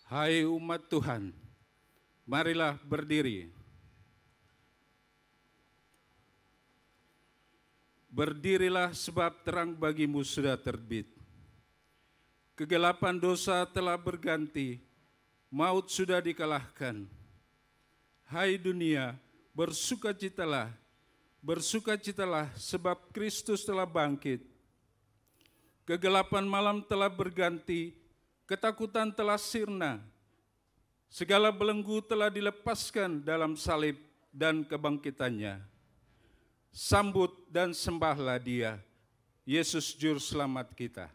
Hai umat Tuhan, marilah berdiri. Berdirilah sebab terang bagimu sudah terbit. Kegelapan dosa telah berganti, maut sudah dikalahkan. Hai dunia, bersukacitalah, bersukacitalah sebab Kristus telah bangkit. Kegelapan malam telah berganti, ketakutan telah sirna. Segala belenggu telah dilepaskan dalam salib dan kebangkitannya. Sambut dan sembahlah Dia, Yesus Juru Selamat kita.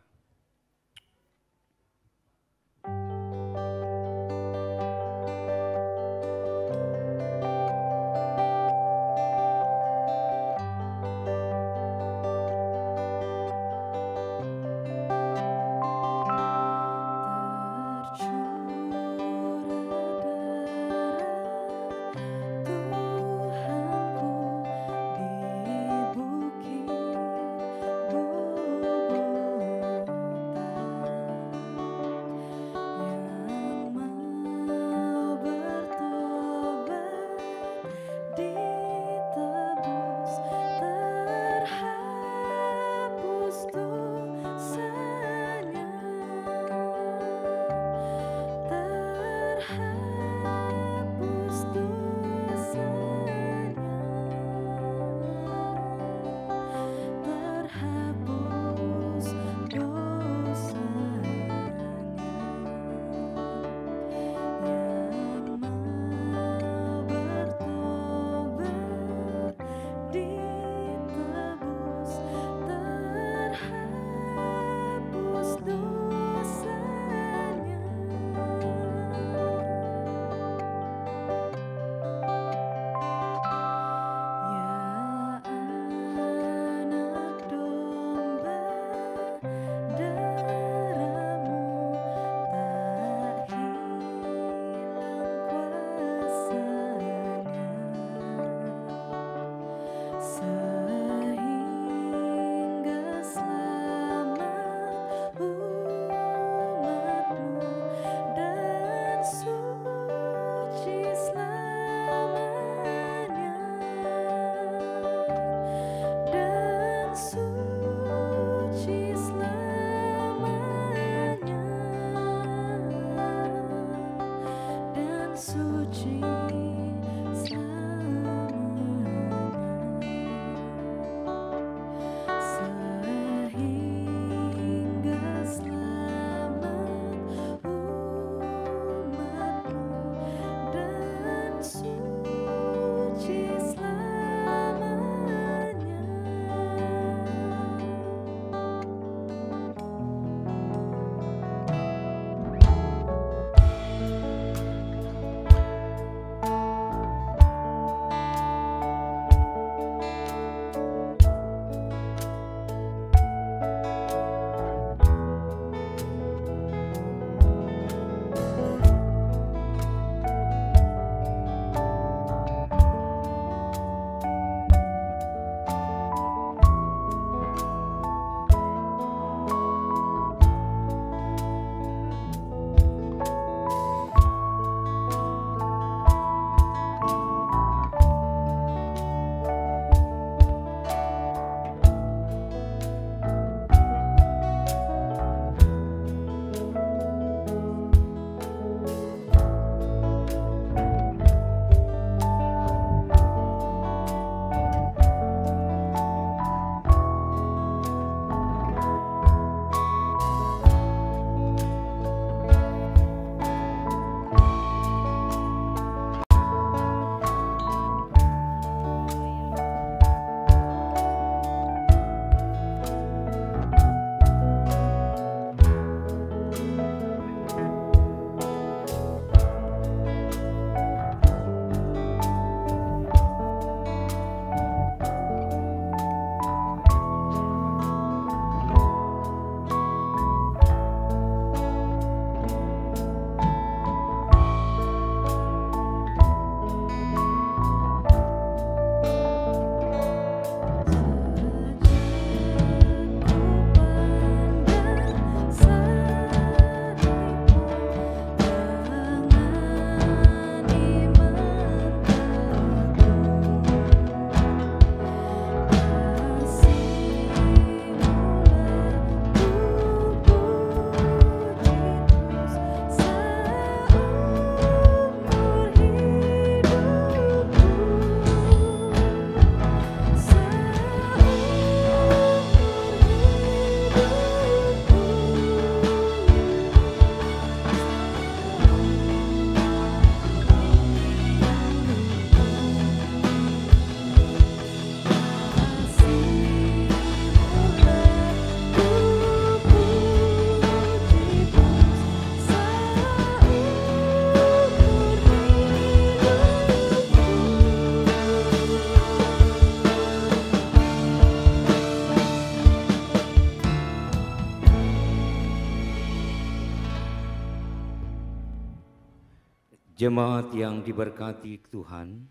Jemaat yang diberkati Tuhan,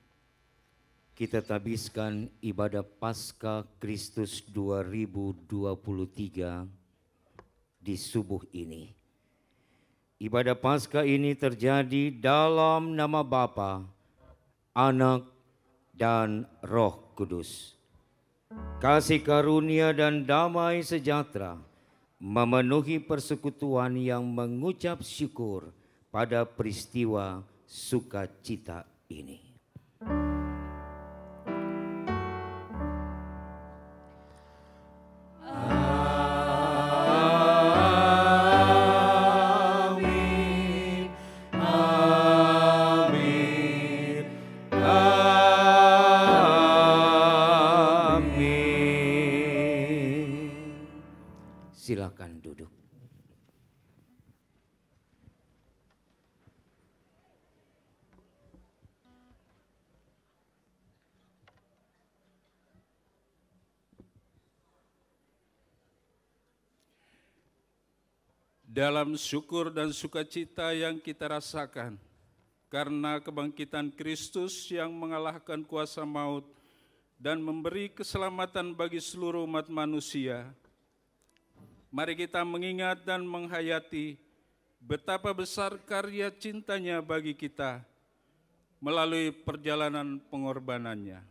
kita habiskan ibadah Paskah Kristus 2023 di subuh ini. Ibadah Paskah ini terjadi dalam nama Bapa, Anak, dan Roh Kudus. Kasih karunia dan damai sejahtera memenuhi persekutuan yang mengucap syukur pada peristiwa sukacita ini. Amin, amin, amin. Silakan duduk. Dalam syukur dan sukacita yang kita rasakan karena kebangkitan Kristus yang mengalahkan kuasa maut dan memberi keselamatan bagi seluruh umat manusia, mari kita mengingat dan menghayati betapa besar karya cintanya bagi kita melalui perjalanan pengorbanannya.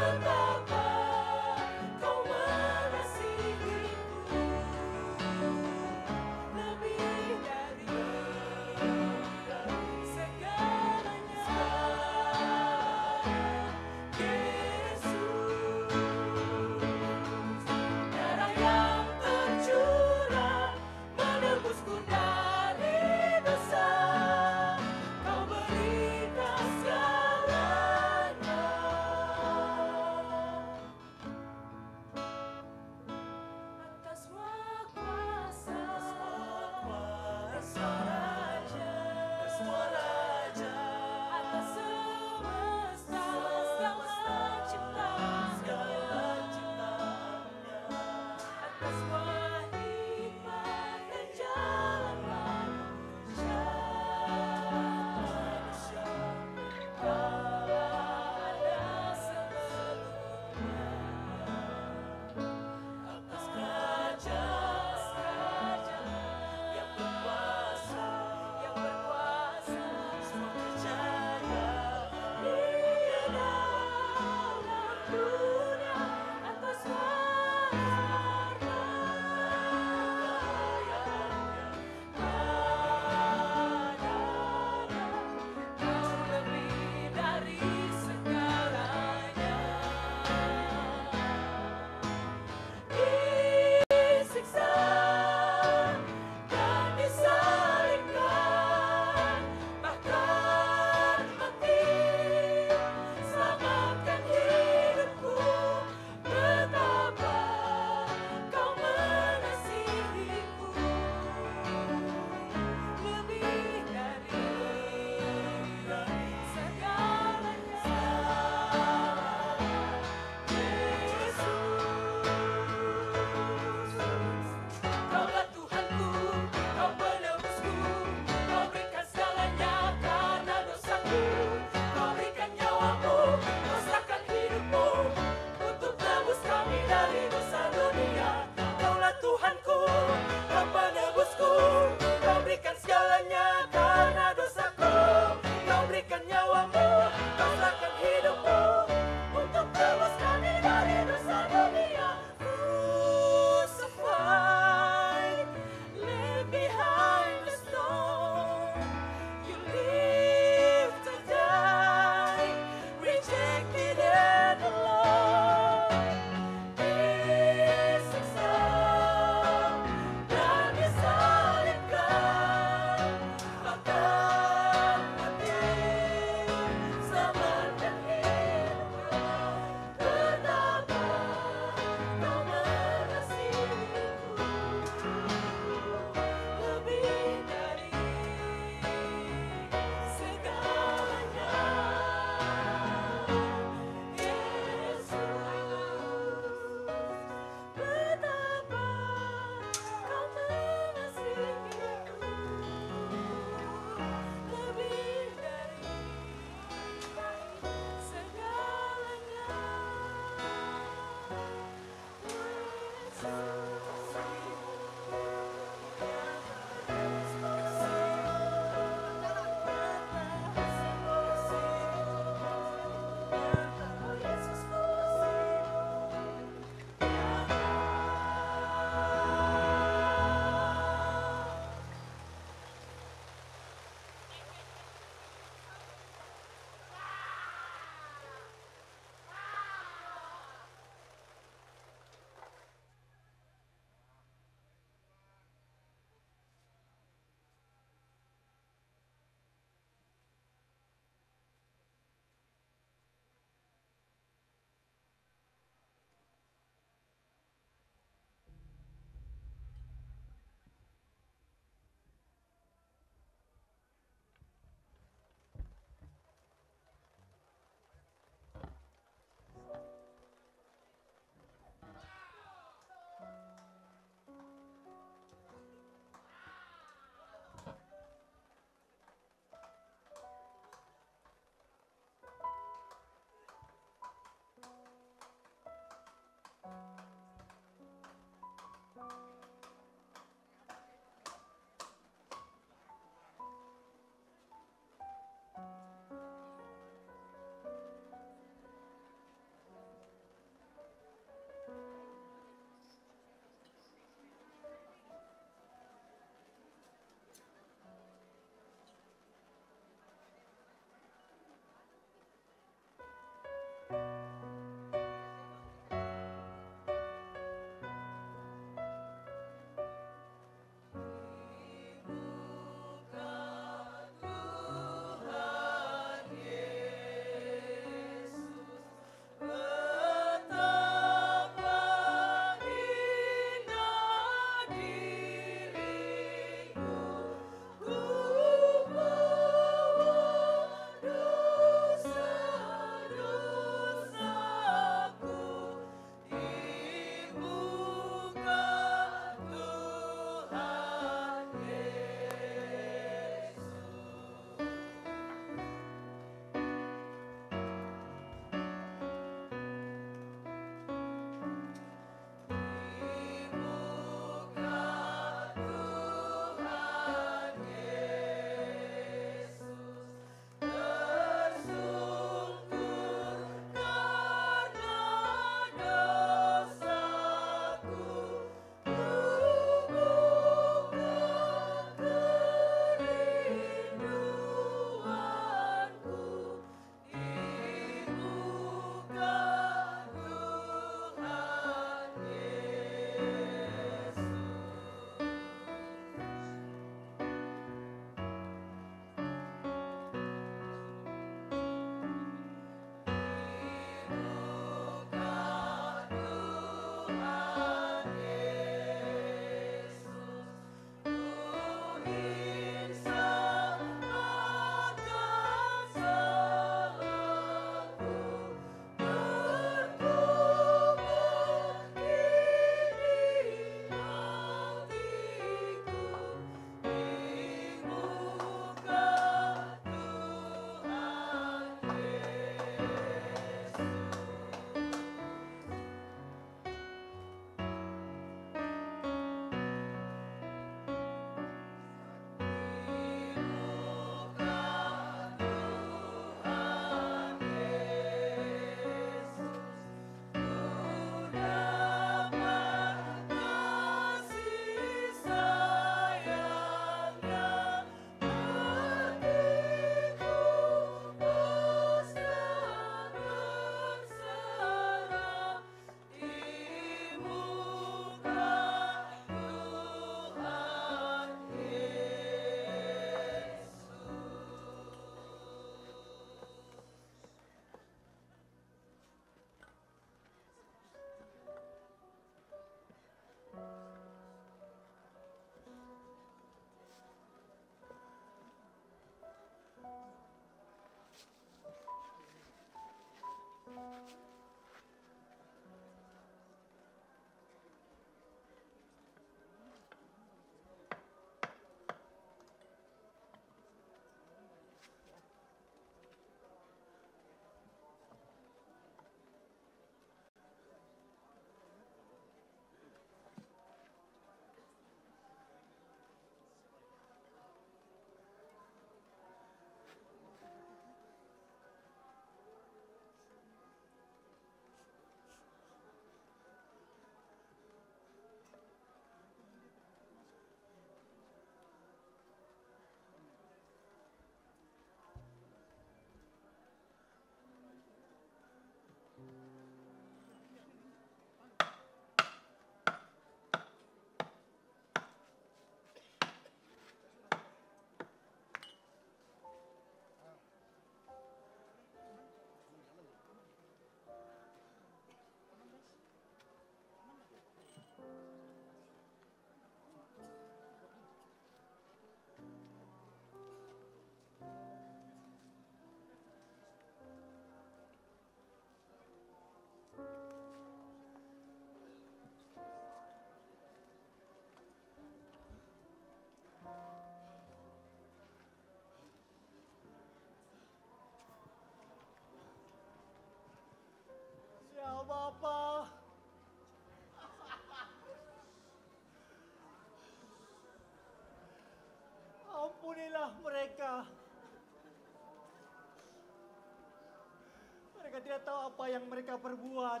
tidak tahu apa yang mereka perbuat.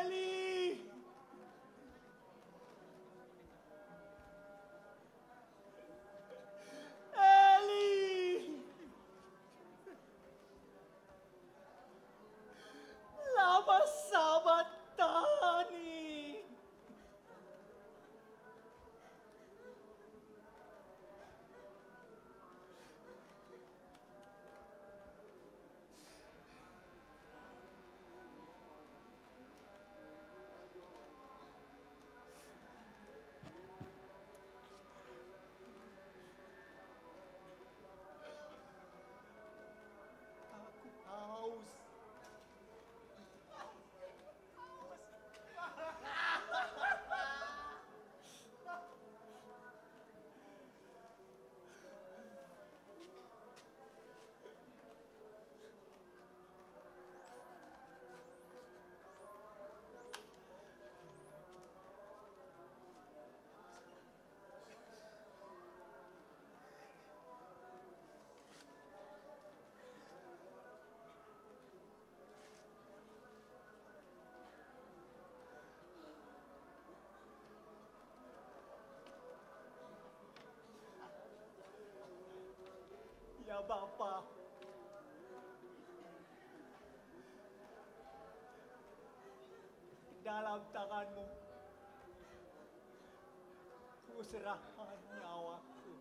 Eli! Eli! Lama sahabat Tani. Aku haus. Ya Bapa, dalam tanganmu ku serahkan nyawaku.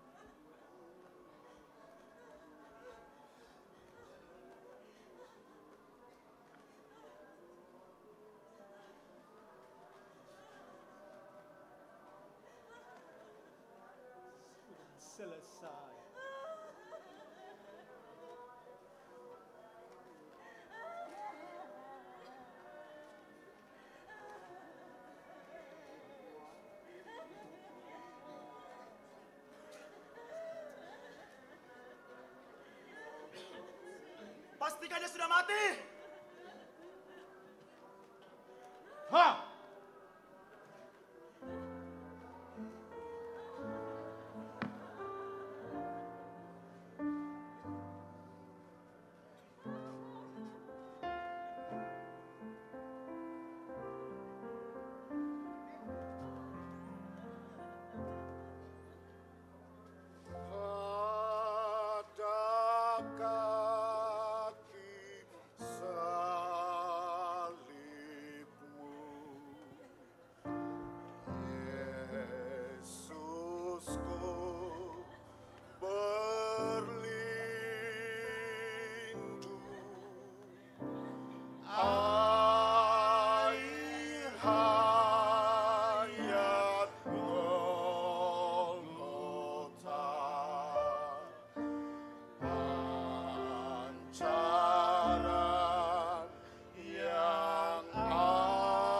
Sudah selesai. Pastikan dia sudah mati. Hah! Pada kaki salibmu, Yesusku berlindung. Air hayat Golgota, pancaran yang agung.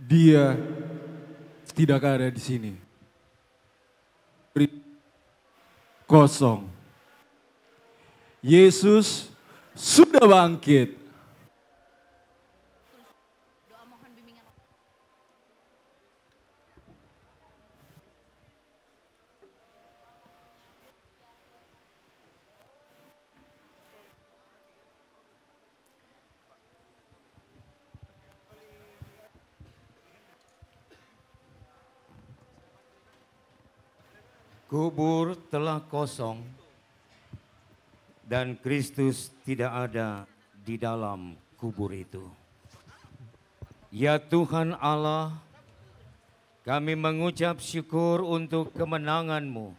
Dia tidak ada di sini. Kosong. Yesus sudah bangkit. Kubur telah kosong dan Kristus tidak ada di dalam kubur itu. Ya Tuhan Allah, kami mengucap syukur untuk kemenangan-Mu,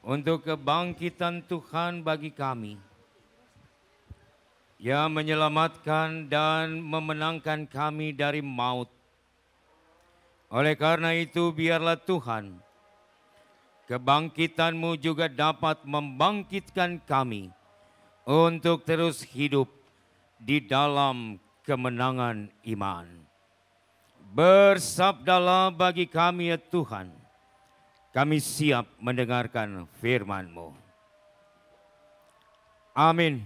untuk kebangkitan Tuhan bagi kami, yang menyelamatkan dan memenangkan kami dari maut. Oleh karena itu, biarlah Tuhan, kebangkitan-Mu juga dapat membangkitkan kami untuk terus hidup di dalam kemenangan iman. Bersabdalah bagi kami ya Tuhan, kami siap mendengarkan firman-Mu. Amin.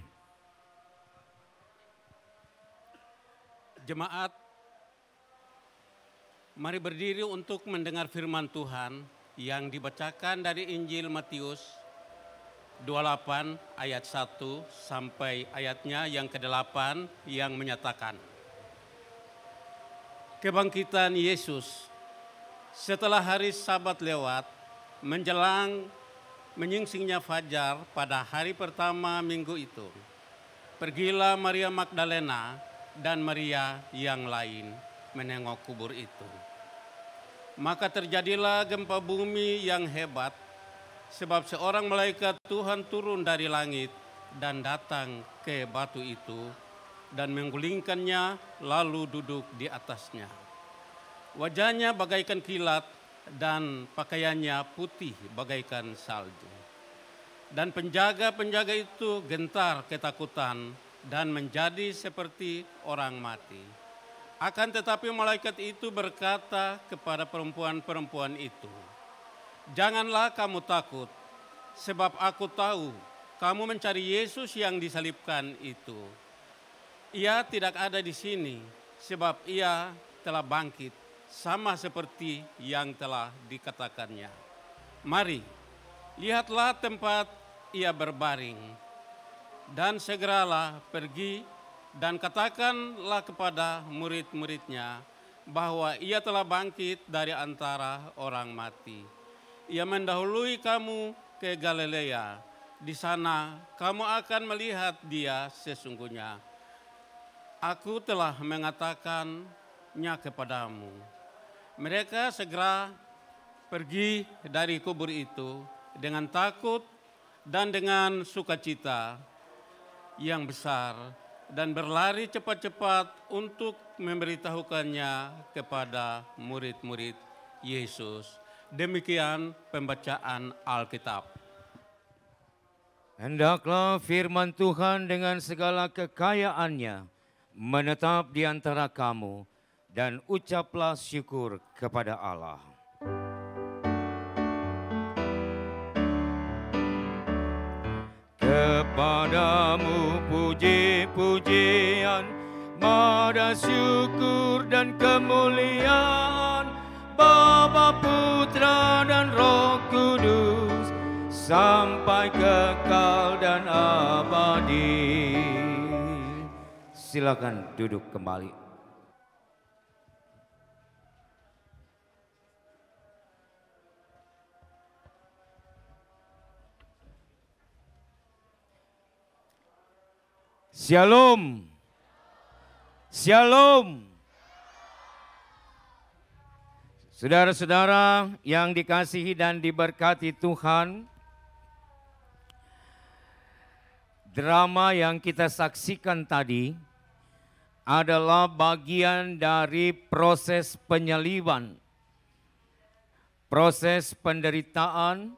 Jemaat, mari berdiri untuk mendengar firman Tuhan yang dibacakan dari Injil Matius 28 ayat 1 sampai ayatnya yang ke-8 yang menyatakan, kebangkitan Yesus setelah hari Sabat lewat, menjelang menyingsingnya fajar pada hari pertama minggu itu, pergilah Maria Magdalena dan Maria yang lain menengok kubur itu. Maka terjadilah gempa bumi yang hebat, sebab seorang malaikat Tuhan turun dari langit dan datang ke batu itu dan menggulingkannya lalu duduk di atasnya. Wajahnya bagaikan kilat dan pakaiannya putih bagaikan salju. Dan penjaga-penjaga itu gentar ketakutan dan menjadi seperti orang mati. Akan tetapi malaikat itu berkata kepada perempuan-perempuan itu, janganlah kamu takut, sebab aku tahu kamu mencari Yesus yang disalibkan itu. Ia tidak ada di sini, sebab ia telah bangkit, sama seperti yang telah dikatakannya. Mari, lihatlah tempat ia berbaring, dan segeralah pergi dan katakanlah kepada murid-muridnya bahwa ia telah bangkit dari antara orang mati. Ia mendahului kamu ke Galilea. Di sana kamu akan melihat dia sesungguhnya. Aku telah mengatakannya kepadamu. Mereka segera pergi dari kubur itu dengan takut dan dengan sukacita yang besar, dan berlari cepat-cepat untuk memberitahukannya kepada murid-murid Yesus. Demikian pembacaan Alkitab. Hendaklah firman Tuhan dengan segala kekayaannya menetap di antara kamu, dan ucaplah syukur kepada Allah. Kepadamu puji-pujian, mada syukur dan kemuliaan, Bapa, Putra dan Roh Kudus, sampai kekal dan abadi. Silakan duduk kembali. Shalom. Shalom. Saudara-saudara yang dikasihi dan diberkati Tuhan, drama yang kita saksikan tadi adalah bagian dari proses penyaliban, proses penderitaan,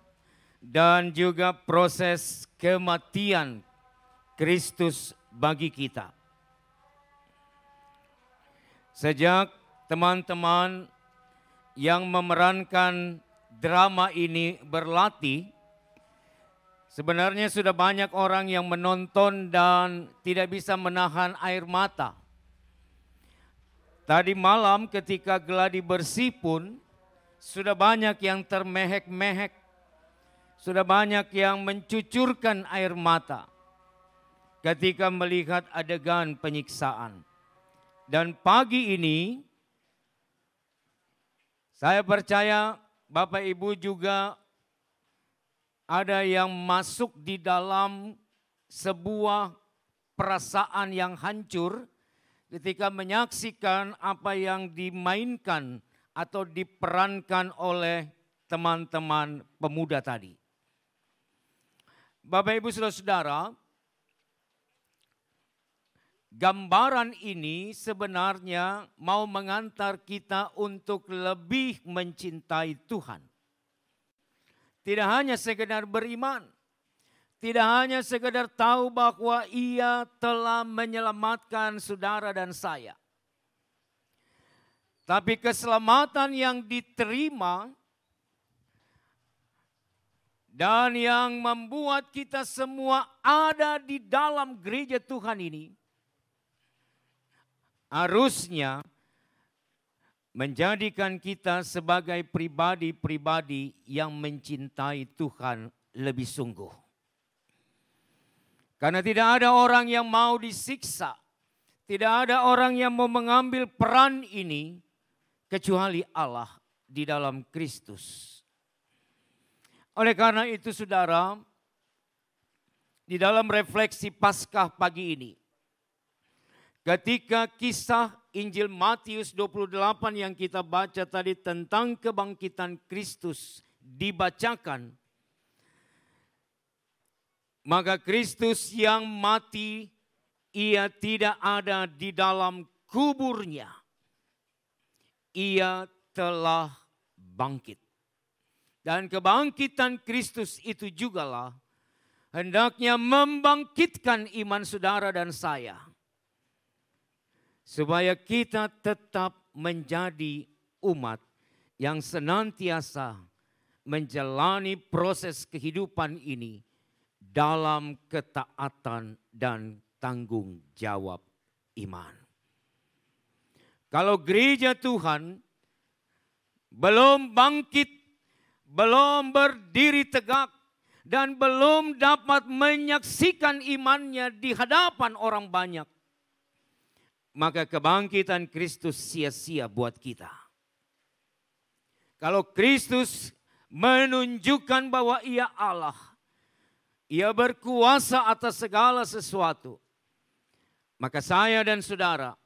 dan juga proses kematian Kristus bagi kita. Sejak teman-teman yang memerankan drama ini berlatih, sebenarnya sudah banyak orang yang menonton dan tidak bisa menahan air mata. Tadi malam ketika geladi bersih pun sudah banyak yang termehek-mehek, sudah banyak yang mencucurkan air mata ketika melihat adegan penyiksaan. Dan pagi ini saya percaya Bapak Ibu juga ada yang masuk di dalam sebuah perasaan yang hancur ketika menyaksikan apa yang dimainkan atau diperankan oleh teman-teman pemuda tadi. Bapak Ibu Saudara-saudara, gambaran ini sebenarnya mau mengantar kita untuk lebih mencintai Tuhan. Tidak hanya sekedar beriman, tidak hanya sekedar tahu bahwa Ia telah menyelamatkan saudara dan saya. Tapi keselamatan yang diterima dan yang membuat kita semua ada di dalam gereja Tuhan ini harusnya menjadikan kita sebagai pribadi-pribadi yang mencintai Tuhan lebih sungguh. Karena tidak ada orang yang mau disiksa, tidak ada orang yang mau mengambil peran ini kecuali Allah di dalam Kristus. Oleh karena itu saudara, di dalam refleksi Paskah pagi ini, ketika kisah Injil Matius 28 yang kita baca tadi tentang kebangkitan Kristus dibacakan, maka Kristus yang mati, Ia tidak ada di dalam kuburnya. Ia telah bangkit. Dan kebangkitan Kristus itu jugalah hendaknya membangkitkan iman saudara dan saya. Supaya kita tetap menjadi umat yang senantiasa menjalani proses kehidupan ini dalam ketaatan dan tanggung jawab iman. Kalau gereja Tuhan belum bangkit, belum berdiri tegak, dan belum dapat menyaksikan imannya di hadapan orang banyak, maka kebangkitan Kristus sia-sia buat kita. Kalau Kristus menunjukkan bahwa Ia Allah, Ia berkuasa atas segala sesuatu, maka saya dan saudara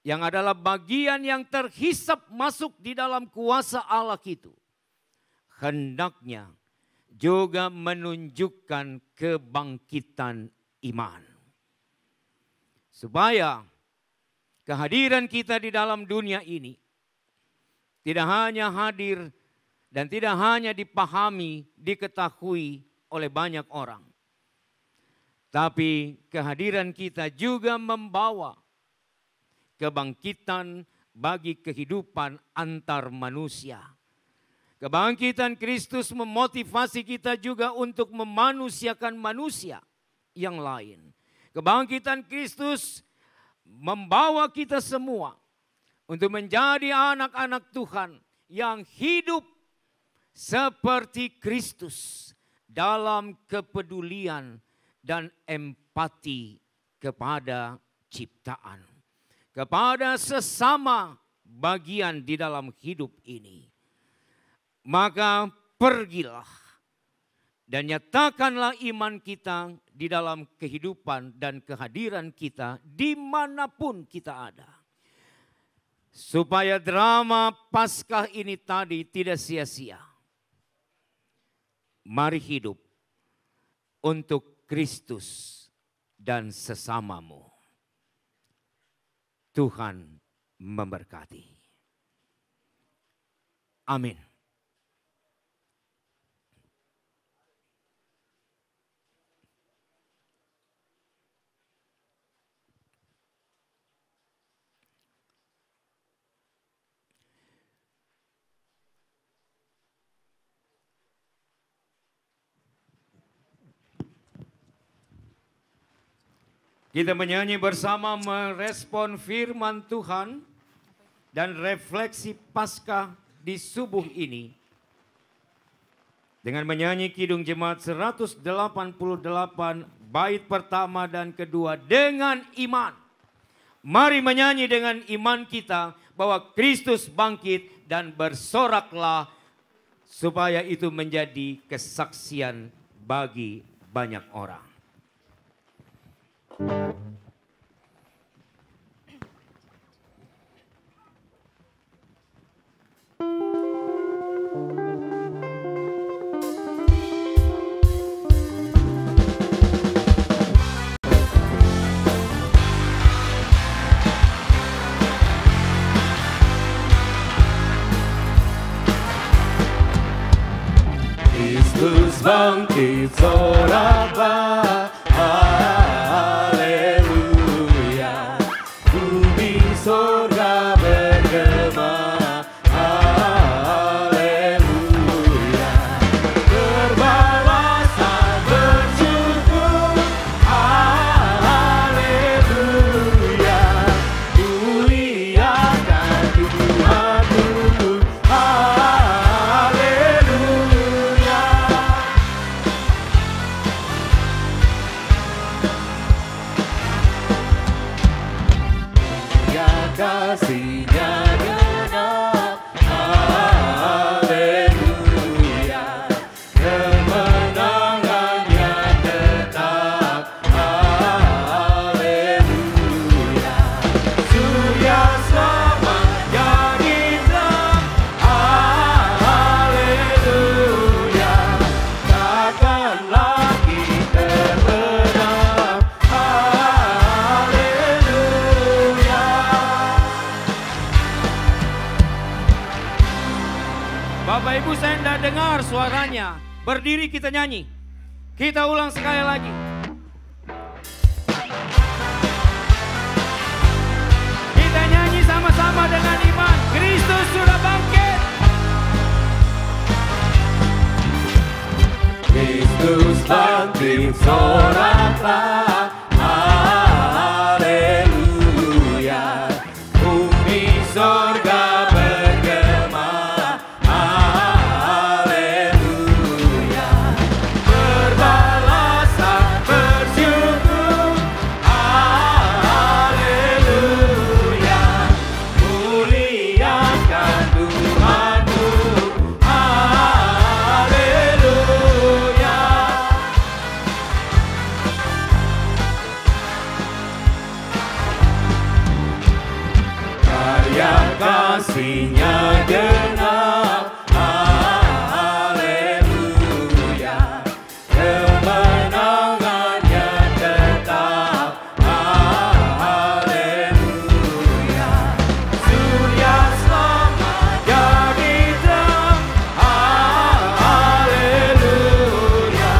yang adalah bagian yang terhisap masuk di dalam kuasa Allah itu, hendaknya juga menunjukkan kebangkitan iman. Supaya kehadiran kita di dalam dunia ini tidak hanya hadir dan tidak hanya dipahami, diketahui oleh banyak orang. Tapi kehadiran kita juga membawa kebangkitan bagi kehidupan antar manusia. Kebangkitan Kristus memotivasi kita juga untuk memanusiakan manusia yang lain. Kebangkitan Kristus membawa kita semua untuk menjadi anak-anak Tuhan yang hidup seperti Kristus dalam kepedulian dan empati kepada ciptaan, kepada sesama bagian di dalam hidup ini. Maka pergilah dan nyatakanlah iman kita di dalam kehidupan dan kehadiran kita dimanapun kita ada. Supaya drama Paskah ini tadi tidak sia-sia. Mari hidup untuk Kristus dan sesamamu. Tuhan memberkati. Amin. Kita menyanyi bersama merespon firman Tuhan dan refleksi Paskah di subuh ini. Dengan menyanyi Kidung Jemaat 188 bait pertama dan kedua dengan iman. Mari menyanyi dengan iman kita bahwa Kristus bangkit dan bersoraklah supaya itu menjadi kesaksian bagi banyak orang. Kristus bangkit soraklah, haleluya. Bumi surga bergema, haleluya. Berbalasan bersyukur, haleluya. Muliakan Tuhanku, haleluya. Ya kasih-Nya genap, haleluya. Kemenangan-Nya tetap, haleluya. Surya selamat jadi terang, haleluya. Takkan lagi terbenam, haleluya. Bapak Ibu, saya tidak dengar suaranya. Berdiri kita nyanyi. Kita ulang sekali lagi. Kita nyanyi sama-sama dengan iman. Kristus sudah bangkit. Kristus bangkit soraklah, haleluya. Bumi sorga bergema, haleluya. Berbalasan bersyukur, haleluya. Muliakan Tuhanku, haleluya. Karya kasih-Nya genap, haleluya. Kemenangan-Nya tetap, haleluya. Surya selamat jadi terang, haleluya.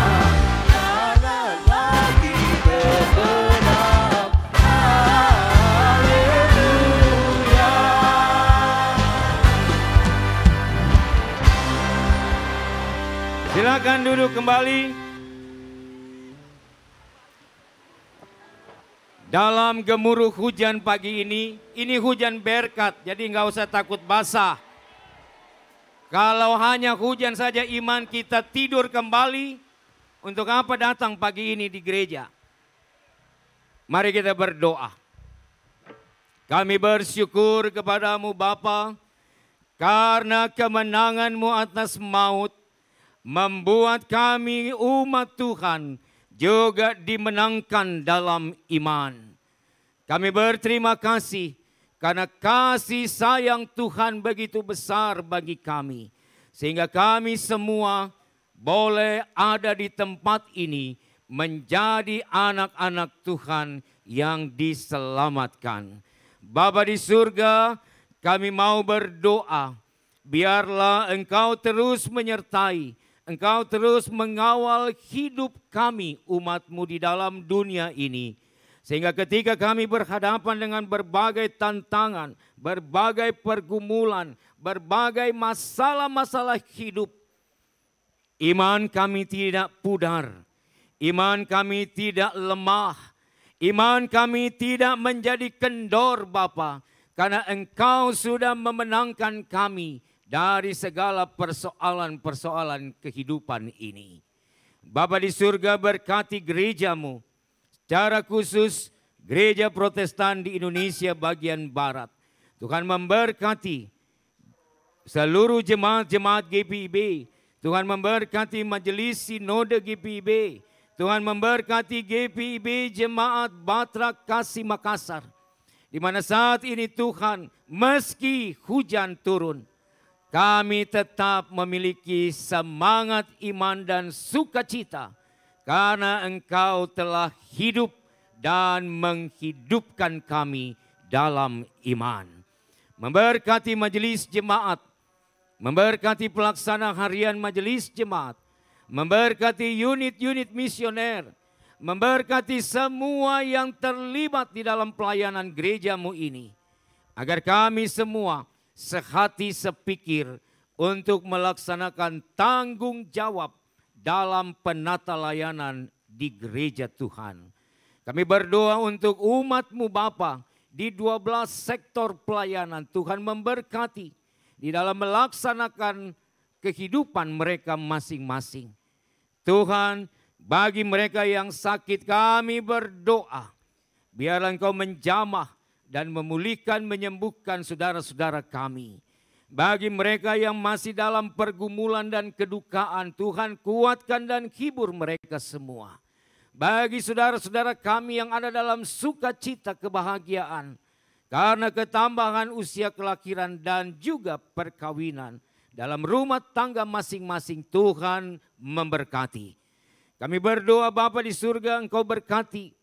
Jangan lagi terbenam, haleluya. Silakan duduk kembali. Dalam gemuruh hujan pagi ini hujan berkat, jadi nggak usah takut basah. Kalau hanya hujan saja iman kita tidur kembali, untuk apa datang pagi ini di gereja? Mari kita berdoa. Kami bersyukur kepadamu Bapa, karena kemenangan-Mu atas maut, membuat kami umat Tuhan juga dimenangkan dalam iman. Kami berterima kasih karena kasih sayang Tuhan begitu besar bagi kami. Sehingga kami semua boleh ada di tempat ini menjadi anak-anak Tuhan yang diselamatkan. Bapa di surga, kami mau berdoa, biarlah Engkau terus menyertai, Engkau terus mengawal hidup kami umat-Mu di dalam dunia ini. Sehingga ketika kami berhadapan dengan berbagai tantangan, berbagai pergumulan, berbagai masalah-masalah hidup, iman kami tidak pudar, iman kami tidak lemah, Iman kami tidak menjadi kendor Bapa, karena Engkau sudah memenangkan kami dari segala persoalan-persoalan kehidupan ini. Bapa di surga, berkati gerejamu, secara khusus gereja Protestan di Indonesia bagian Barat. Tuhan memberkati seluruh jemaat-jemaat GPIB. Tuhan memberkati majelis sinode GPIB. Tuhan memberkati GPIB Jemaat Batra Kasih Makassar. Di mana saat ini Tuhan, meski hujan turun, kami tetap memiliki semangat iman dan sukacita karena Engkau telah hidup dan menghidupkan kami dalam iman. Memberkati majelis jemaat, memberkati pelaksana harian majelis jemaat, memberkati unit-unit misioner, memberkati semua yang terlibat di dalam pelayanan gerejamu ini. Agar kami semua sehati sepikir untuk melaksanakan tanggung jawab dalam penata layanan di gereja Tuhan. Kami berdoa untuk umat-Mu Bapa di 12 sektor pelayanan. Tuhan memberkati di dalam melaksanakan kehidupan mereka masing-masing. Tuhan, bagi mereka yang sakit kami berdoa, biarlah Engkau menjamah dan memulihkan, menyembuhkan saudara-saudara kami. Bagi mereka yang masih dalam pergumulan dan kedukaan, Tuhan kuatkan dan hibur mereka semua. Bagi saudara-saudara kami yang ada dalam sukacita kebahagiaan, karena ketambahan usia kelahiran dan juga perkawinan, dalam rumah tangga masing-masing Tuhan memberkati. Kami berdoa Bapa di surga, Engkau berkati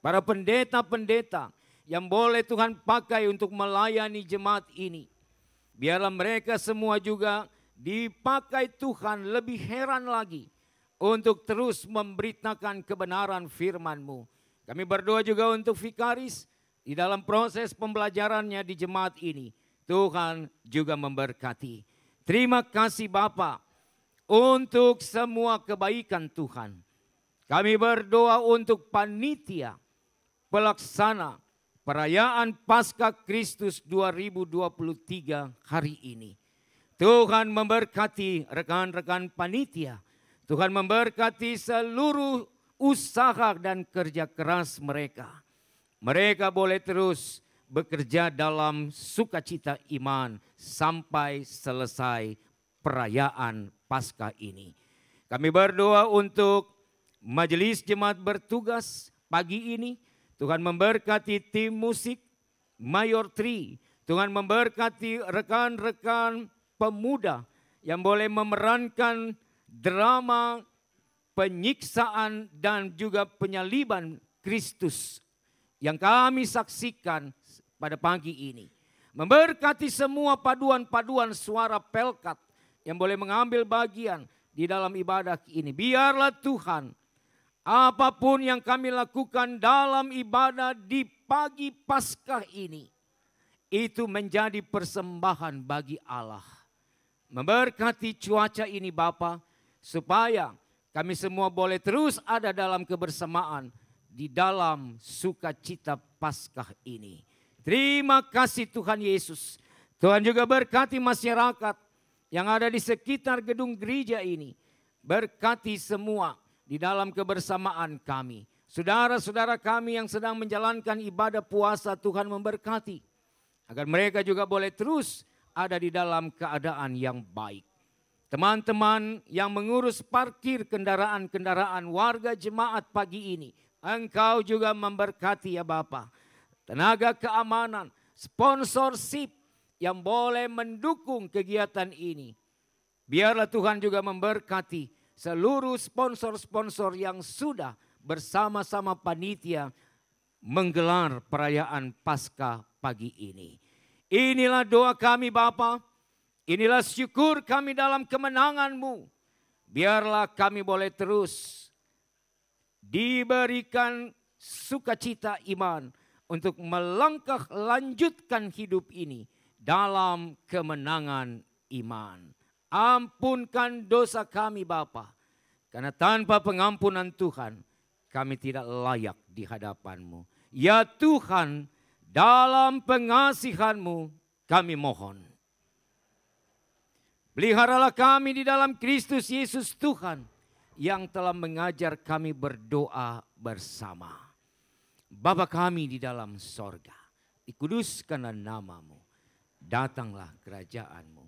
para pendeta-pendeta yang boleh Tuhan pakai untuk melayani jemaat ini. Biarlah mereka semua juga dipakai Tuhan lebih heran lagi untuk terus memberitakan kebenaran firman-Mu. Kami berdoa juga untuk vikaris di dalam proses pembelajarannya di jemaat ini. Tuhan juga memberkati. Terima kasih Bapa untuk semua kebaikan Tuhan. Kami berdoa untuk panitia pelaksana perayaan Paskah Kristus 2023 hari ini. Tuhan memberkati rekan-rekan panitia. Tuhan memberkati seluruh usaha dan kerja keras mereka. Mereka boleh terus bekerja dalam sukacita iman sampai selesai perayaan Paskah ini. Kami berdoa untuk majelis jemaat bertugas pagi ini. Tuhan memberkati tim musik Mayor 3. Tuhan memberkati rekan-rekan pemuda yang boleh memerankan drama penyiksaan dan juga penyaliban Kristus yang kami saksikan pada pagi ini. Memberkati semua paduan-paduan suara pelkat yang boleh mengambil bagian di dalam ibadah ini. Biarlah Tuhan, apapun yang kami lakukan dalam ibadah di pagi Paskah ini, itu menjadi persembahan bagi Allah. Memberkati cuaca ini Bapa, supaya kami semua boleh terus ada dalam kebersamaan di dalam sukacita Paskah ini. Terima kasih Tuhan Yesus. Tuhan juga berkati masyarakat yang ada di sekitar gedung gereja ini. Berkati semua di dalam kebersamaan kami. Saudara-saudara kami yang sedang menjalankan ibadah puasa, Tuhan memberkati. Agar mereka juga boleh terus ada di dalam keadaan yang baik. Teman-teman yang mengurus parkir kendaraan-kendaraan warga jemaat pagi ini, Engkau juga memberkati ya Bapa. Tenaga keamanan, sponsorship yang boleh mendukung kegiatan ini. Biarlah Tuhan juga memberkati seluruh sponsor-sponsor yang sudah bersama-sama panitia menggelar perayaan Paskah pagi ini. Inilah doa kami Bapa. Inilah syukur kami dalam kemenangan-Mu. Biarlah kami boleh terus diberikan sukacita iman untuk melangkah lanjutkan hidup ini dalam kemenangan iman. Ampunkan dosa kami Bapa, karena tanpa pengampunan Tuhan kami tidak layak di hadapan-Mu. Ya Tuhan, dalam pengasihan-Mu kami mohon. Peliharalah kami di dalam Kristus Yesus Tuhan yang telah mengajar kami berdoa bersama. Bapa kami di dalam sorga, dikuduskanlah nama-Mu. Datanglah kerajaan-Mu.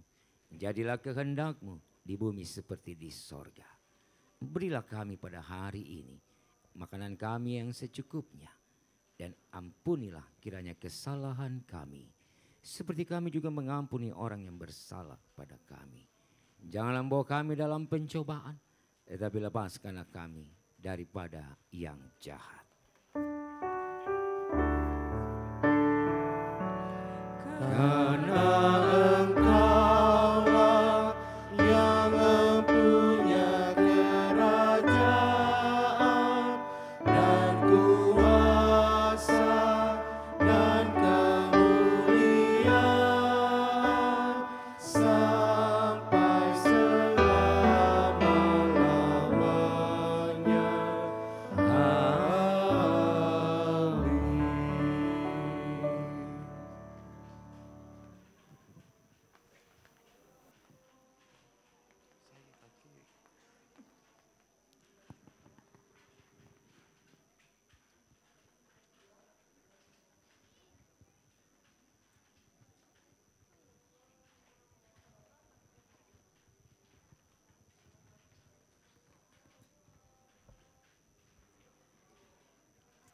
Jadilah kehendak-Mu di bumi seperti di sorga. Berilah kami pada hari ini makanan kami yang secukupnya. Dan ampunilah kiranya kesalahan kami. Seperti kami juga mengampuni orang yang bersalah pada kami. Janganlah bawa kami dalam pencobaan, tetapi lepaskanlah kami daripada yang jahat. Karena Engkaulah yang mempunyai kerajaan dan kuasa dan kemuliaan sampai selama-lamanya.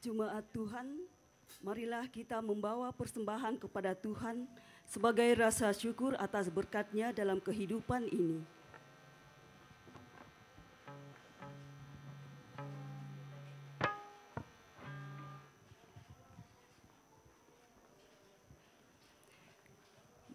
Jemaat Tuhan, marilah kita membawa persembahan kepada Tuhan sebagai rasa syukur atas berkat-Nya dalam kehidupan ini.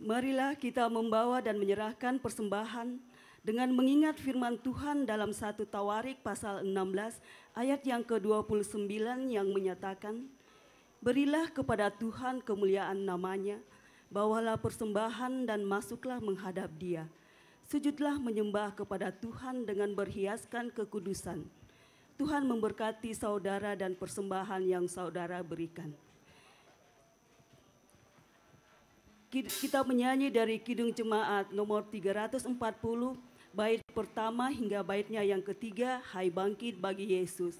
Marilah kita membawa dan menyerahkan persembahan dengan mengingat firman Tuhan dalam 1 Tawarik pasal 16 ayat yang ke-29 yang menyatakan, berilah kepada Tuhan kemuliaan namanya, bawalah persembahan dan masuklah menghadap Dia. Sujudlah menyembah kepada Tuhan dengan berhiaskan kekudusan. Tuhan memberkati saudara dan persembahan yang saudara berikan. Kita menyanyi dari Kidung Jemaat nomor 340, bait pertama hingga baitnya yang ketiga, Hai Bangkit Bagi Yesus.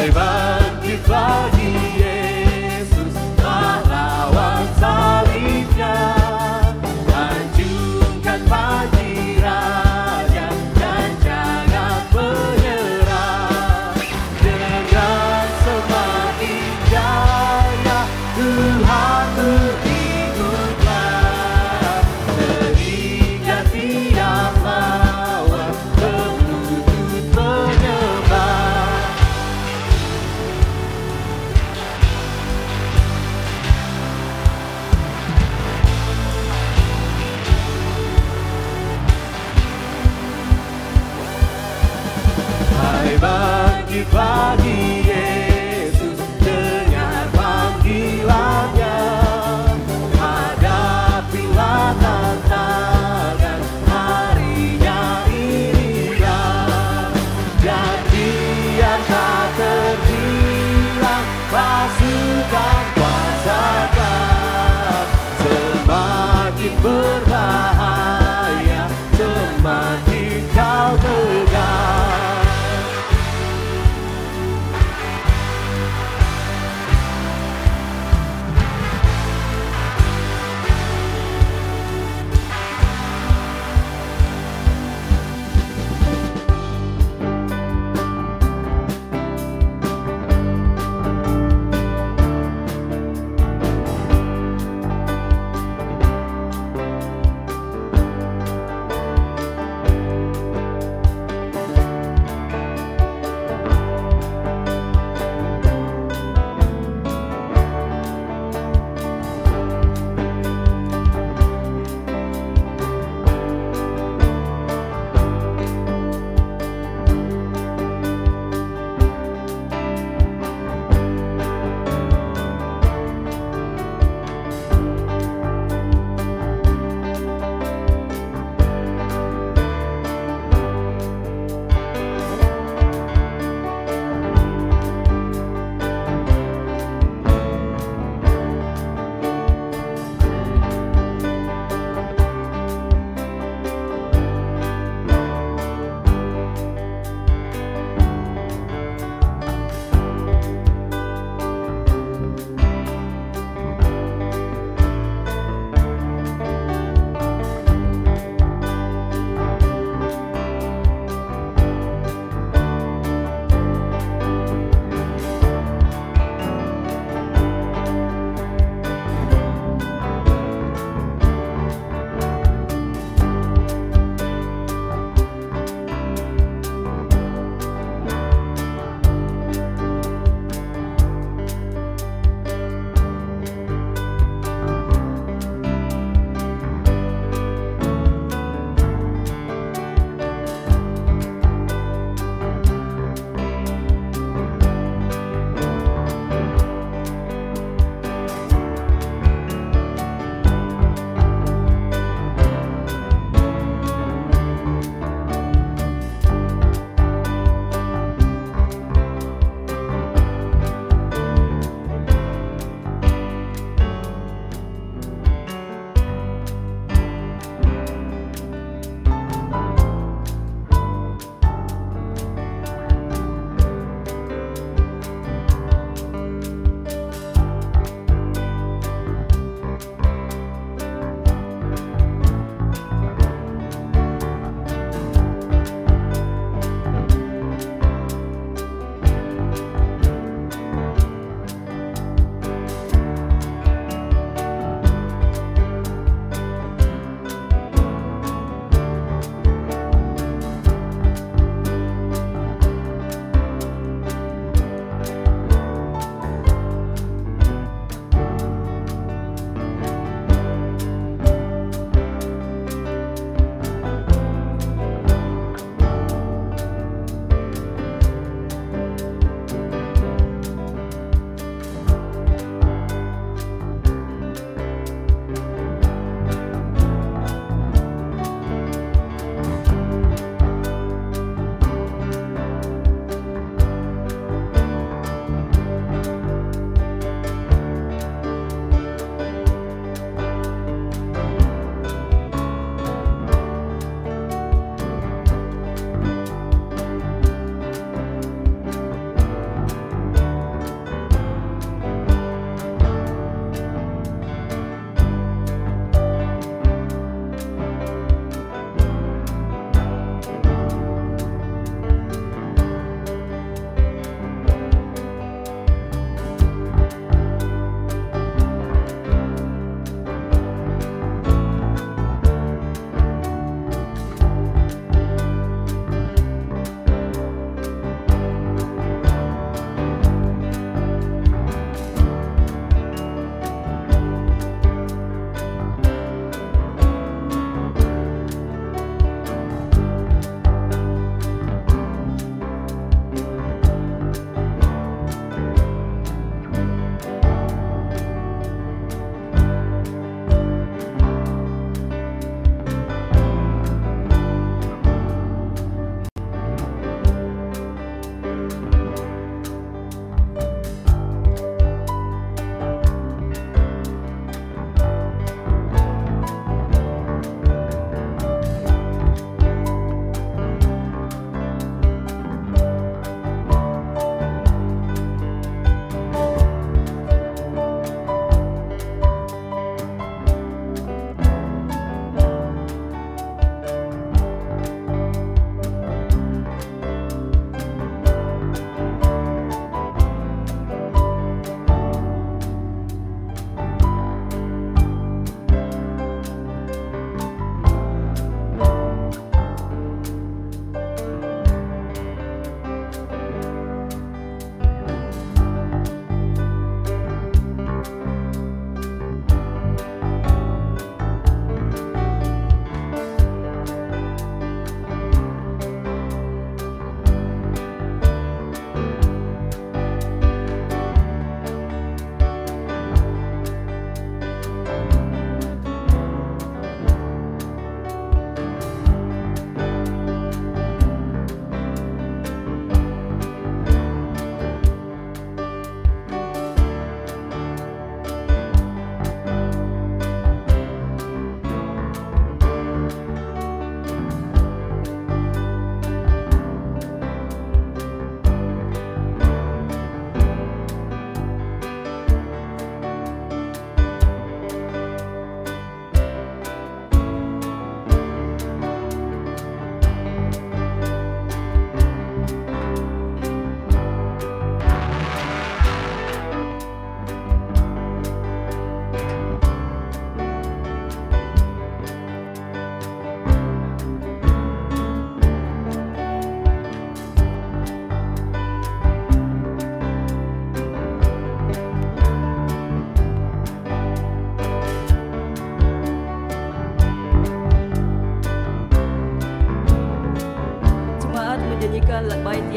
Hai bangkit bagi Yesus, pahlawan salibnya. Anjungkan bagi Raja dan jangan menyerah. Dengan semakin jaya Tuhan berhiduplah. Teringat tiap lawan berlutut menyembah. Hai bangkit bagi Yesus, dengar panggilannya. Hadapilah tantangan, harinya inilah. Dan biarkan terhilang pasukan kuasakan. Semakin berbahaya, semakin kau tegar.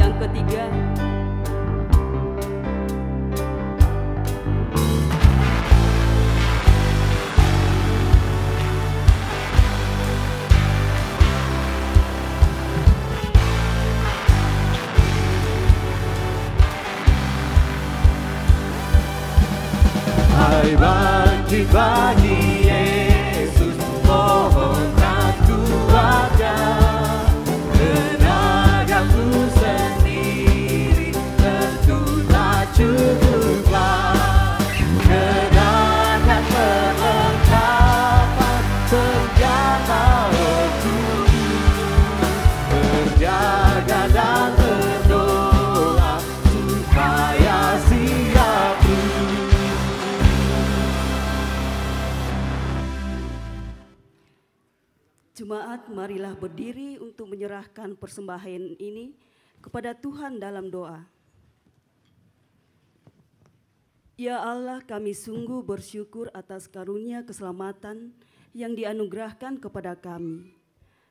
yang ketiga. Hai bangkit bagi Yesus, mohon tak kuatkan tenagaku sendiri, tentu tak cukuplah. Kenakan perlengkapan senjata tubuh, berjaga dan berdoa supaya siap. Jemaat, marilah berdiri untuk menyerahkan persembahan ini kepada Tuhan dalam doa. Ya Allah, kami sungguh bersyukur atas karunia keselamatan yang dianugerahkan kepada kami.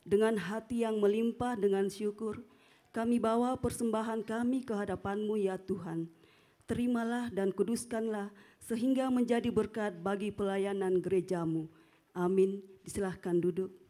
Dengan hati yang melimpah dengan syukur, kami bawa persembahan kami ke hadapan-Mu ya Tuhan. Terimalah dan kuduskanlah sehingga menjadi berkat bagi pelayanan gereja-Mu. Amin. Disilahkan duduk.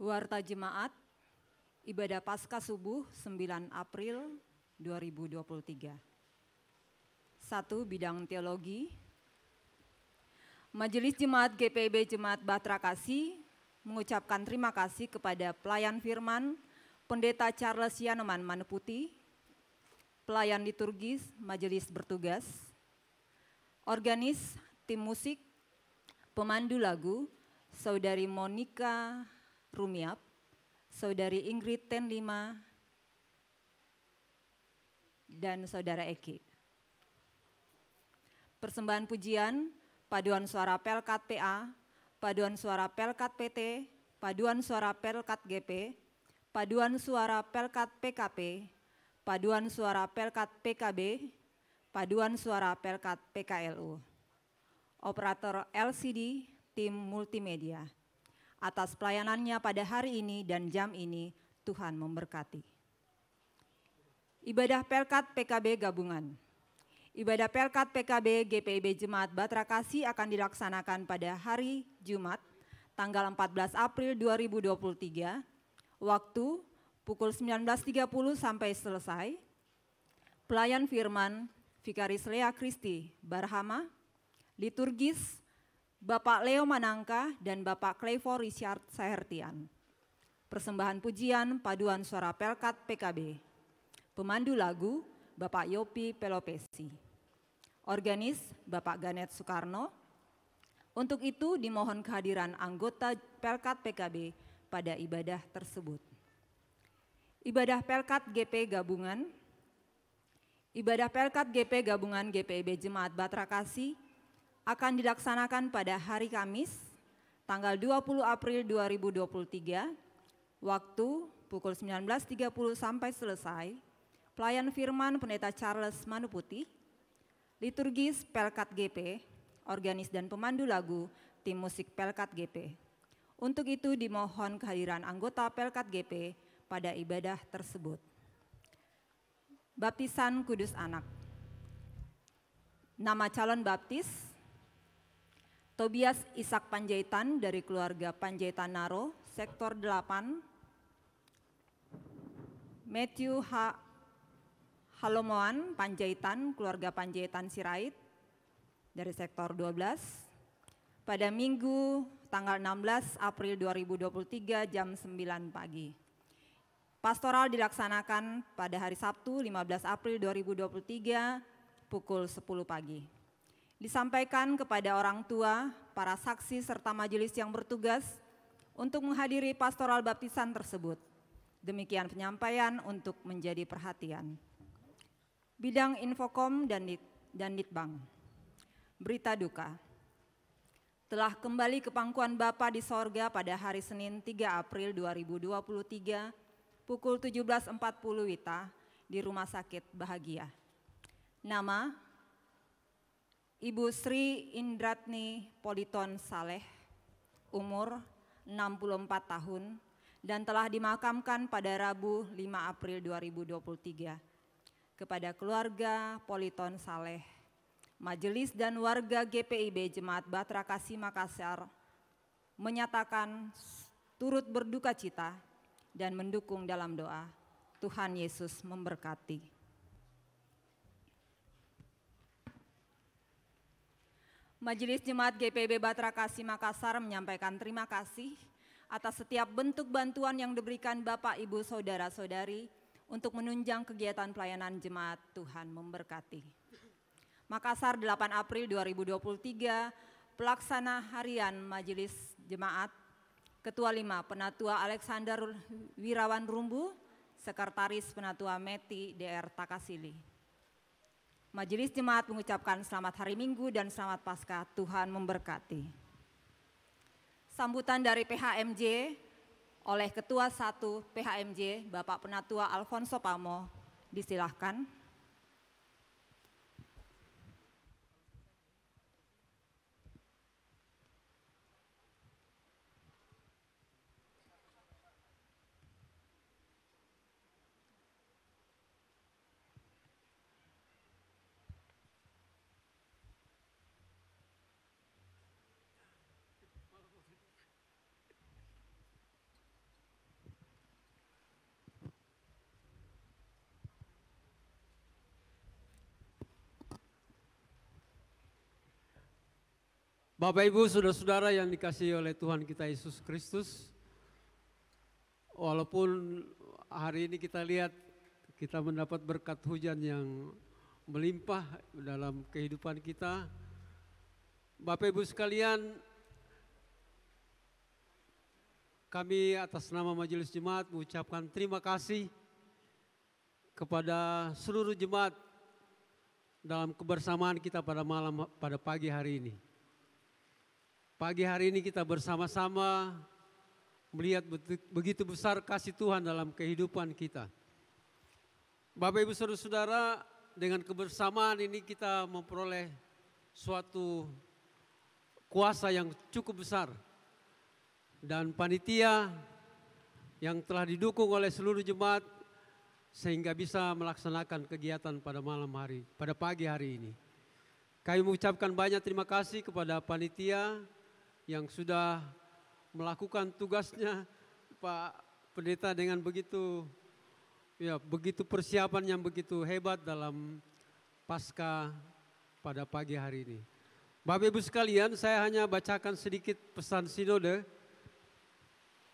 Warta Jemaat, Ibadah Paskah Subuh 9 April 2023. 1. Bidang Teologi. Majelis Jemaat GPIB Jemaat Bahtera Kasih mengucapkan terima kasih kepada pelayan firman Pendeta Charles Yaneman Maneputi, pelayan liturgis Majelis Bertugas, organis, tim musik, pemandu lagu, Saudari Monica Rumiap, Saudari Ingrid Tenlima, dan Saudara Eki. Persembahan pujian, paduan suara Pelkat PA, paduan suara Pelkat PT, paduan suara Pelkat GP, paduan suara Pelkat PKP, paduan suara Pelkat PKB, paduan suara Pelkat PKLU. Operator LCD, tim multimedia. Atas pelayanannya pada hari ini dan jam ini, Tuhan memberkati. Ibadah Pelkat PKB Gabungan. Ibadah Pelkat PKB GPIB Jemaat Bahtera Kasih akan dilaksanakan pada hari Jumat, tanggal 14 April 2023, waktu pukul 19.30 sampai selesai. Pelayan firman, Vikaris Lea Kristi Barhama, liturgis, Bapak Leo Manangka dan Bapak Clayfor Richard Sahertian. Persembahan pujian paduan suara Pelkat PKB. Pemandu lagu Bapak Yopi Pelopesi. Organis Bapak Ganet Soekarno. Untuk itu dimohon kehadiran anggota Pelkat PKB pada ibadah tersebut. Ibadah Pelkat GP Gabungan. Ibadah Pelkat GP Gabungan GPIB Jemaat Bahtera Kasih akan dilaksanakan pada hari Kamis, tanggal 20 April 2023, waktu pukul 19.30 sampai selesai. Pelayan firman Pendeta Charles Maneputi, liturgis Pelkat GP, organis dan pemandu lagu, tim musik Pelkat GP. Untuk itu dimohon kehadiran anggota Pelkat GP pada ibadah tersebut. Baptisan Kudus Anak. Nama calon baptis, Tobias Ishak Panjaitan dari keluarga Panjaitan Naro, sektor 8. Matthew Halomoan Panjaitan, keluarga Panjaitan Sirait dari sektor 12. Pada Minggu tanggal 16 April 2023 jam 9 pagi. Pastoral dilaksanakan pada hari Sabtu 15 April 2023 pukul 10 pagi. Disampaikan kepada orang tua, para saksi serta majelis yang bertugas untuk menghadiri pastoral baptisan tersebut. Demikian penyampaian untuk menjadi perhatian. Bidang Infokom dan Litbang. Berita duka. Telah kembali ke pangkuan Bapa di sorga pada hari Senin 3 April 2023 pukul 17.40 WITA di Rumah Sakit Bahagia. Nama Ibu Sri Indratni Politon Saleh, umur 64 tahun dan telah dimakamkan pada Rabu 5 April 2023. Kepada keluarga Politon Saleh, majelis dan warga GPIB Jemaat Batra Kasih Makassar menyatakan turut berduka cita dan mendukung dalam doa. Tuhan Yesus memberkati. Majelis Jemaat GPIB Batra Kasih Makassar menyampaikan terima kasih atas setiap bentuk bantuan yang diberikan Bapak, Ibu, Saudara-saudari untuk menunjang kegiatan pelayanan jemaat. Tuhan memberkati. Makassar 8 April 2023, Pelaksana Harian Majelis Jemaat, Ketua 5 Penatua Alexander Wirawan Rumbu, Sekretaris Penatua Meti DR Takasili. Majelis Jemaat mengucapkan selamat hari Minggu dan selamat Paskah. Tuhan memberkati. Sambutan dari PHMJ oleh Ketua 1 PHMJ, Bapak Penatua Alfonso Pamo, disilahkan. Bapak, Ibu, saudara-saudara yang dikasihi oleh Tuhan kita Yesus Kristus, walaupun hari ini kita lihat kita mendapat berkat hujan yang melimpah dalam kehidupan kita, Bapak Ibu sekalian, kami atas nama Majelis Jemaat mengucapkan terima kasih kepada seluruh jemaat dalam kebersamaan kita pada pagi hari ini. Pagi hari ini kita bersama-sama melihat begitu besar kasih Tuhan dalam kehidupan kita. Bapak, Ibu, saudara-saudara, dengan kebersamaan ini kita memperoleh suatu kuasa yang cukup besar. Dan panitia yang telah didukung oleh seluruh jemaat sehingga bisa melaksanakan kegiatan pada pagi hari ini. Kami mengucapkan banyak terima kasih kepada panitia yang sudah melakukan tugasnya, Pak Pendeta, dengan begitu persiapan yang begitu hebat dalam Paskah pada pagi hari ini. Bapak Ibu sekalian, saya hanya bacakan sedikit pesan sinode,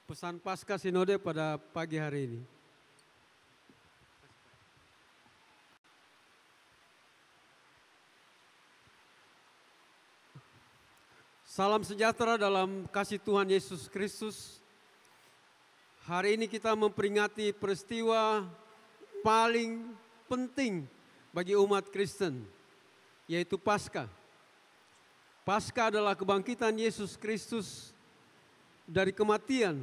pesan Paskah sinode pada pagi hari ini. Salam sejahtera dalam kasih Tuhan Yesus Kristus. Hari ini kita memperingati peristiwa paling penting bagi umat Kristen, yaitu Paskah. Paskah adalah kebangkitan Yesus Kristus dari kematian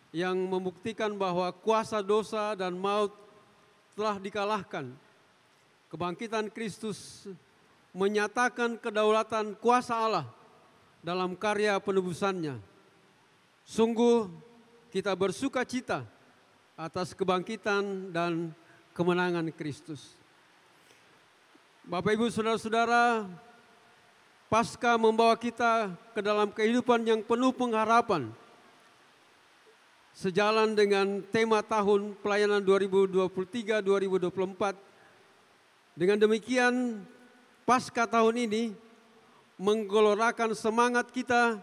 yang membuktikan bahwa kuasa dosa dan maut telah dikalahkan. Kebangkitan Kristus menyatakan kedaulatan kuasa Allah dalam karya penebusannya. Sungguh kita bersuka cita atas kebangkitan dan kemenangan Kristus. Bapak, Ibu, saudara-saudara, Paskah membawa kita ke dalam kehidupan yang penuh pengharapan. Sejalan dengan tema tahun pelayanan 2023-2024. Dengan demikian, Paskah tahun ini menggelorakan semangat kita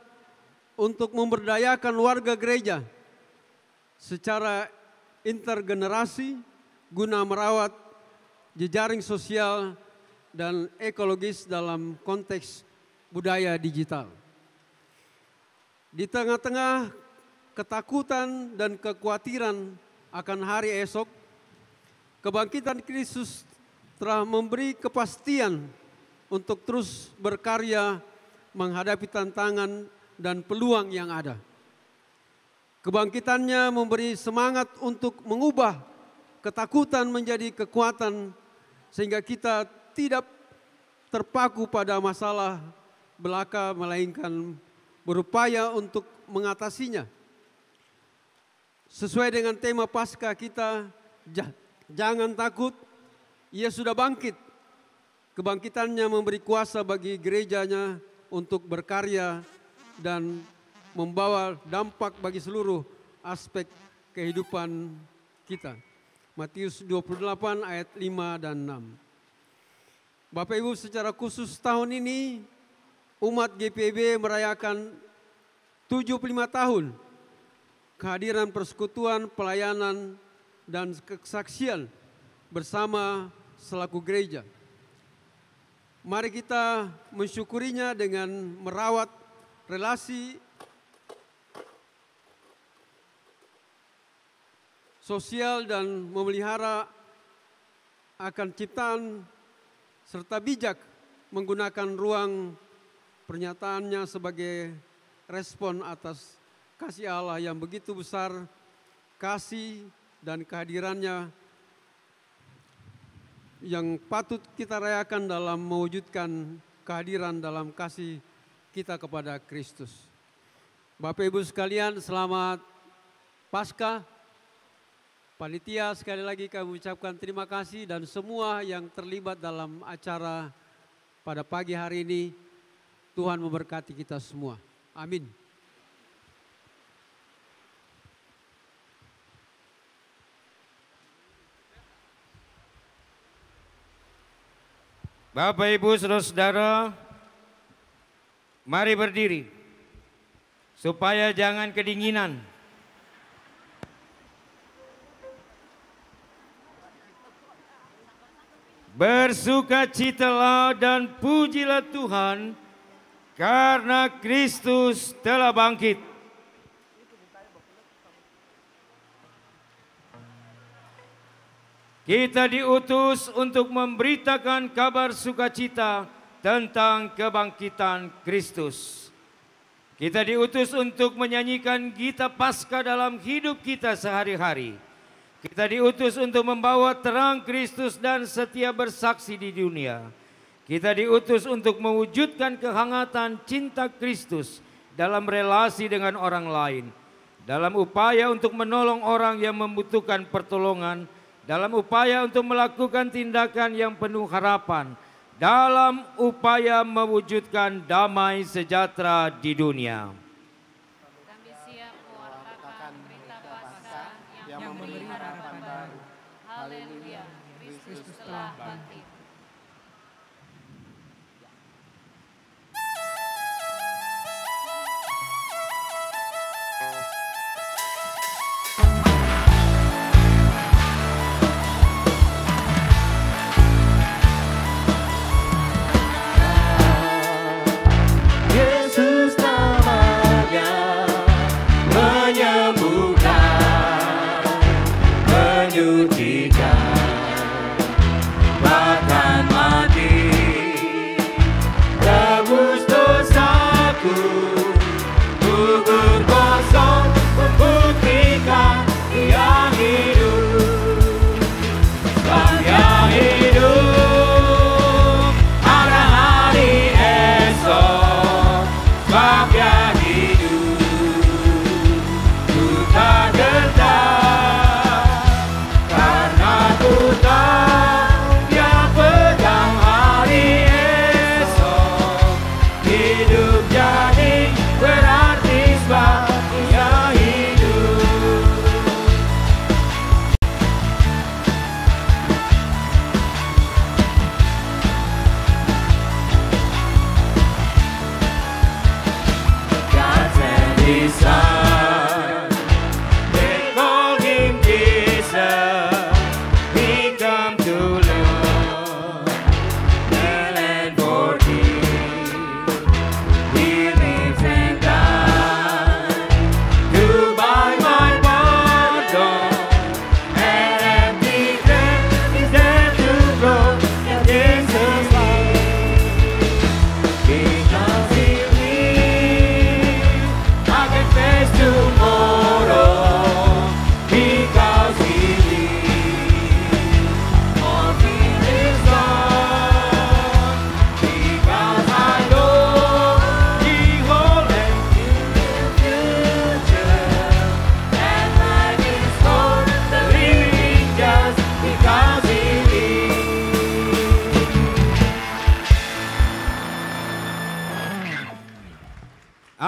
untuk memberdayakan warga gereja secara intergenerasi guna merawat jejaring sosial dan ekologis dalam konteks budaya digital. Di tengah-tengah ketakutan dan kekhawatiran akan hari esok, kebangkitan Kristus telah memberi kepastian untuk terus berkarya menghadapi tantangan dan peluang yang ada. Kebangkitannya memberi semangat untuk mengubah ketakutan menjadi kekuatan sehingga kita tidak terpaku pada masalah belaka melainkan berupaya untuk mengatasinya. Sesuai dengan tema Paskah kita, jangan takut, Ia sudah bangkit. Kebangkitannya memberi kuasa bagi gerejanya untuk berkarya dan membawa dampak bagi seluruh aspek kehidupan kita. Matius 28 ayat 5 dan 6. Bapak Ibu, secara khusus tahun ini umat GPIB merayakan 75 tahun kehadiran persekutuan, pelayanan, dan kesaksian bersama selaku gereja. Mari kita mensyukurinya dengan merawat relasi sosial dan memelihara akan ciptaan serta bijak menggunakan ruang pernyataannya sebagai respon atas kasih Allah yang begitu besar, kasih dan kehadirannya yang patut kita rayakan dalam mewujudkan kehadiran dalam kasih kita kepada Kristus. Bapak Ibu sekalian, selamat Paskah. Panitia, sekali lagi kami ucapkan terima kasih dan semua yang terlibat dalam acara pada pagi hari ini. Tuhan memberkati kita semua. Amin. Bapak, Ibu, saudara-saudara, mari berdiri supaya jangan kedinginan. Bersukacitalah dan pujilah Tuhan karena Kristus telah bangkit. Kita diutus untuk memberitakan kabar sukacita tentang kebangkitan Kristus. Kita diutus untuk menyanyikan gita Paskah dalam hidup kita sehari-hari. Kita diutus untuk membawa terang Kristus dan setia bersaksi di dunia. Kita diutus untuk mewujudkan kehangatan cinta Kristus dalam relasi dengan orang lain. Dalam upaya untuk menolong orang yang membutuhkan pertolongan. Dalam upaya untuk melakukan tindakan yang penuh harapan. Dalam upaya mewujudkan damai sejahtera di dunia. Kami siap mewartakan berita Paskah yang memberi harapan baru. Haleluya, Kristus telah bangkit. Yesus namanya menyembuhkan, menyucikan, bahkan mati tebus dosaku, gugur kosong membuktikan Dia hidup, Dia hidup, ada hari esok. Sebab Dia hidup, ku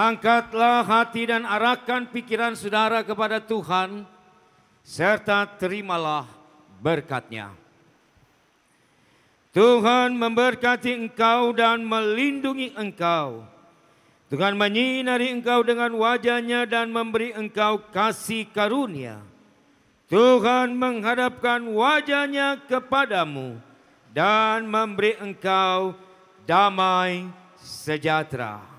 Angkatlah hati dan arahkan pikiran saudara kepada Tuhan, serta terimalah berkat-Nya. Tuhan memberkati engkau dan melindungi engkau. Tuhan menyinari engkau dengan wajah-Nya dan memberi engkau kasih karunia. Tuhan menghadapkan wajah-Nya kepadamu dan memberi engkau damai sejahtera.